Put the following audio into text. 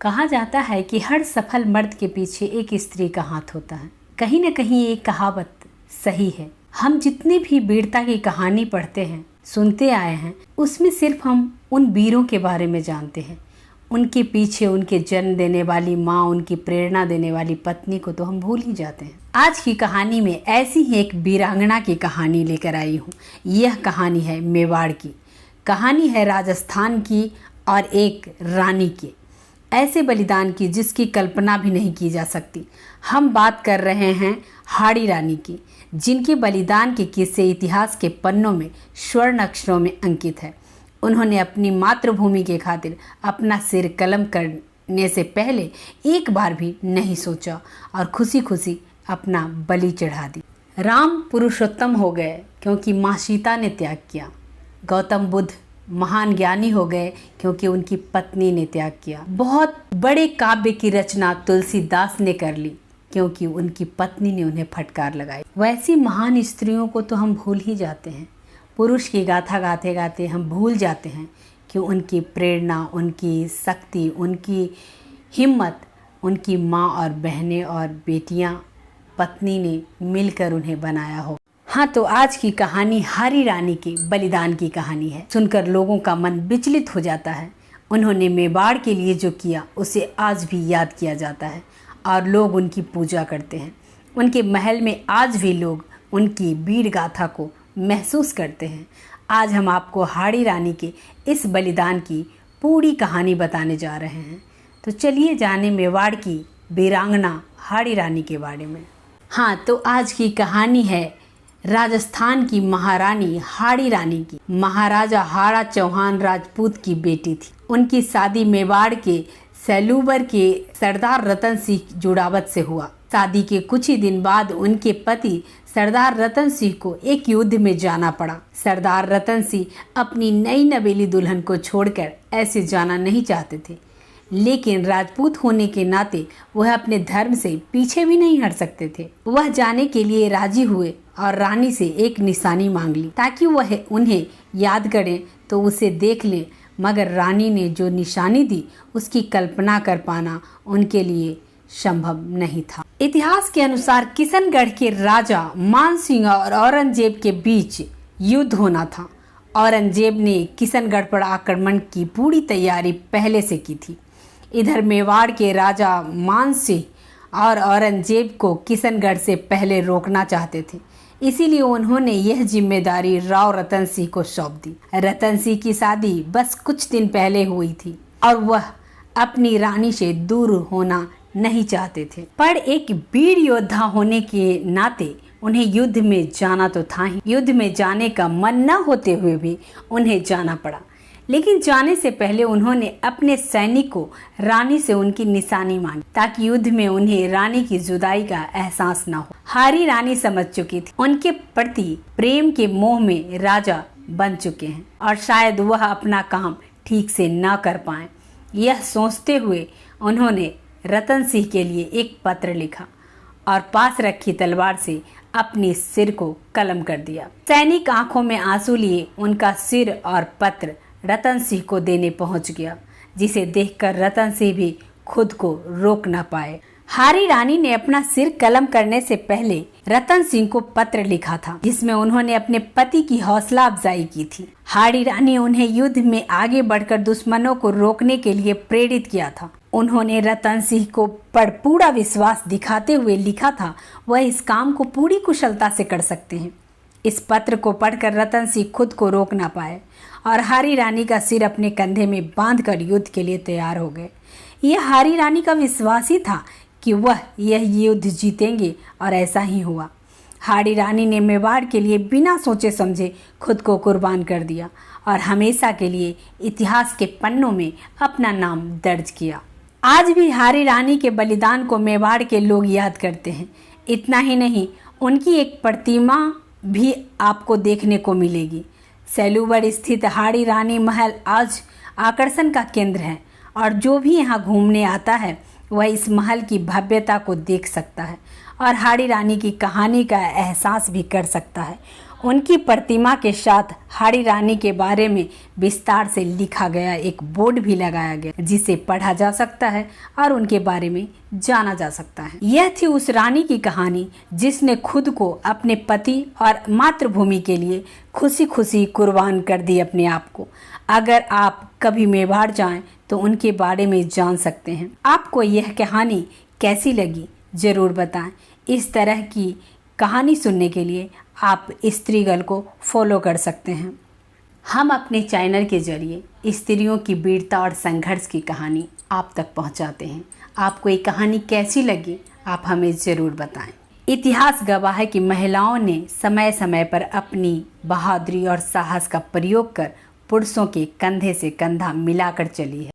कहा जाता है कि हर सफल मर्द के पीछे एक स्त्री का हाथ होता है। कहीं न कहीं ये कहावत सही है। हम जितनी भी वीरता की कहानी पढ़ते हैं, सुनते आए हैं, उसमें सिर्फ हम उन वीरों के बारे में जानते हैं। उनके पीछे उनके जन्म देने वाली माँ, उनकी प्रेरणा देने वाली पत्नी को तो हम भूल ही जाते हैं। आज की कहानी में ऐसी ही एक वीरांगना की कहानी लेकर आई हूँ। यह कहानी है मेवाड़ की, कहानी है राजस्थान की और एक रानी की, ऐसे बलिदान की जिसकी कल्पना भी नहीं की जा सकती। हम बात कर रहे हैं हाड़ी रानी की, जिनके बलिदान के किस्से इतिहास के पन्नों में स्वर्ण अक्षरों में अंकित है। उन्होंने अपनी मातृभूमि के खातिर अपना सिर कलम करने से पहले एक बार भी नहीं सोचा और खुशी खुशी अपना बलि चढ़ा दी। राम पुरुषोत्तम हो गए क्योंकि माँ सीता ने त्याग किया। गौतम बुद्ध महान ज्ञानी हो गए क्योंकि उनकी पत्नी ने त्याग किया। बहुत बड़े काव्य की रचना तुलसीदास ने कर ली क्योंकि उनकी पत्नी ने उन्हें फटकार लगाई। वैसी महान स्त्रियों को तो हम भूल ही जाते हैं। पुरुष की गाथा गाते गाते हम भूल जाते हैं कि उनकी प्रेरणा, उनकी शक्ति, उनकी हिम्मत, उनकी माँ और बहनें और बेटियाँ, पत्नी ने मिलकर उन्हें बनाया हो। हाँ, तो आज की कहानी हाड़ी रानी की बलिदान की कहानी है। सुनकर लोगों का मन विचलित हो जाता है। उन्होंने मेवाड़ के लिए जो किया उसे आज भी याद किया जाता है और लोग उनकी पूजा करते हैं। उनके महल में आज भी लोग उनकी वीर गाथा को महसूस करते हैं। आज हम आपको हाड़ी रानी के इस बलिदान की पूरी कहानी बताने जा रहे हैं। तो चलिए जाने मेवाड़ की वीरांगना हाड़ी रानी के बारे में। हाँ, तो आज की कहानी है राजस्थान की महारानी हाड़ी रानी की। महाराजा हाड़ा चौहान राजपूत की बेटी थी। उनकी शादी मेवाड़ के सेलूबर के सरदार रतन सिंह जुड़ावत से हुआ। शादी के कुछ ही दिन बाद उनके पति सरदार रतन सिंह को एक युद्ध में जाना पड़ा। सरदार रतन सिंह अपनी नई नवेली दुल्हन को छोड़कर ऐसे जाना नहीं चाहते थे, लेकिन राजपूत होने के नाते वह अपने धर्म से पीछे भी नहीं हट सकते थे। वह जाने के लिए राजी हुए और रानी से एक निशानी मांग ली ताकि वह उन्हें याद करें तो उसे देख लें, मगर रानी ने जो निशानी दी उसकी कल्पना कर पाना उनके लिए संभव नहीं था। इतिहास के अनुसार किशनगढ़ के राजा मान सिंह और औरंगजेब के बीच युद्ध होना था। औरंगजेब ने किशनगढ़ पर आक्रमण की पूरी तैयारी पहले से की थी। इधर मेवाड़ के राजा मान सिंह और औरंगजेब को किशनगढ़ से पहले रोकना चाहते थे, इसीलिए उन्होंने यह जिम्मेदारी राव रतन सिंह को सौंप दी। रतन सिंह की शादी बस कुछ दिन पहले हुई थी और वह अपनी रानी से दूर होना नहीं चाहते थे, पर एक वीर योद्धा होने के नाते उन्हें युद्ध में जाना तो था ही। युद्ध में जाने का मन न होते हुए भी उन्हें जाना पड़ा, लेकिन जाने से पहले उन्होंने अपने सैनिक को रानी से उनकी निशानी मांगी ताकि युद्ध में उन्हें रानी की जुदाई का एहसास न हो। हाड़ी रानी समझ चुकी थी उनके प्रति प्रेम के मोह में राजा बन चुके हैं और शायद वह अपना काम ठीक से न कर पाए। यह सोचते हुए उन्होंने रतन सिंह के लिए एक पत्र लिखा और पास रखी तलवार से अपने सिर को कलम कर दिया। सैनिक आंखों में आंसू लिए उनका सिर और पत्र रतन सिंह को देने पहुंच गया, जिसे देखकर रतन सिंह भी खुद को रोक न पाए। हाड़ी रानी ने अपना सिर कलम करने से पहले रतन सिंह को पत्र लिखा था, जिसमें उन्होंने अपने पति की हौसला अफजाई की थी। हाड़ी रानी उन्हें युद्ध में आगे बढ़कर दुश्मनों को रोकने के लिए प्रेरित किया था। उन्होंने रतन सिंह को पर पूरा विश्वास दिखाते हुए लिखा था वह इस काम को पूरी कुशलता से कर सकते हैं। इस पत्र को पढ़कर रतन सिंह खुद को रोक ना पाए और हाड़ी रानी का सिर अपने कंधे में बांधकर युद्ध के लिए तैयार हो गए। यह हाड़ी रानी का विश्वास ही था कि वह यह युद्ध जीतेंगे और ऐसा ही हुआ। हाड़ी रानी ने मेवाड़ के लिए बिना सोचे समझे खुद को कुर्बान कर दिया और हमेशा के लिए इतिहास के पन्नों में अपना नाम दर्ज किया। आज भी हाड़ी रानी के बलिदान को मेवाड़ के लोग याद करते हैं। इतना ही नहीं, उनकी एक प्रतिमा भी आपको देखने को मिलेगी। सेलूबर स्थित हाड़ी रानी महल आज आकर्षण का केंद्र है और जो भी यहाँ घूमने आता है वह इस महल की भव्यता को देख सकता है और हाड़ी रानी की कहानी का एहसास भी कर सकता है। उनकी प्रतिमा के साथ हाड़ी रानी के बारे में विस्तार से लिखा गया एक बोर्ड भी लगाया गया जिसे पढ़ा जा सकता है और उनके बारे में जाना जा सकता है। यह थी उस रानी की कहानी जिसने खुद को अपने पति और मातृभूमि के लिए खुशी खुशी कुर्बान कर दी अपने आप को। अगर आप कभी मेवाड़ जाएं तो उनके बारे में जान सकते हैं। आपको यह कहानी कैसी लगी जरूर बताएं। इस तरह की कहानी सुनने के लिए आप स्त्री गर्ल को फॉलो कर सकते हैं। हम अपने चैनल के जरिए स्त्रियों की वीरता और संघर्ष की कहानी आप तक पहुंचाते हैं। आपको ये कहानी कैसी लगी आप हमें ज़रूर बताएं। इतिहास गवाह है कि महिलाओं ने समय समय पर अपनी बहादुरी और साहस का प्रयोग कर पुरुषों के कंधे से कंधा मिलाकर चली है।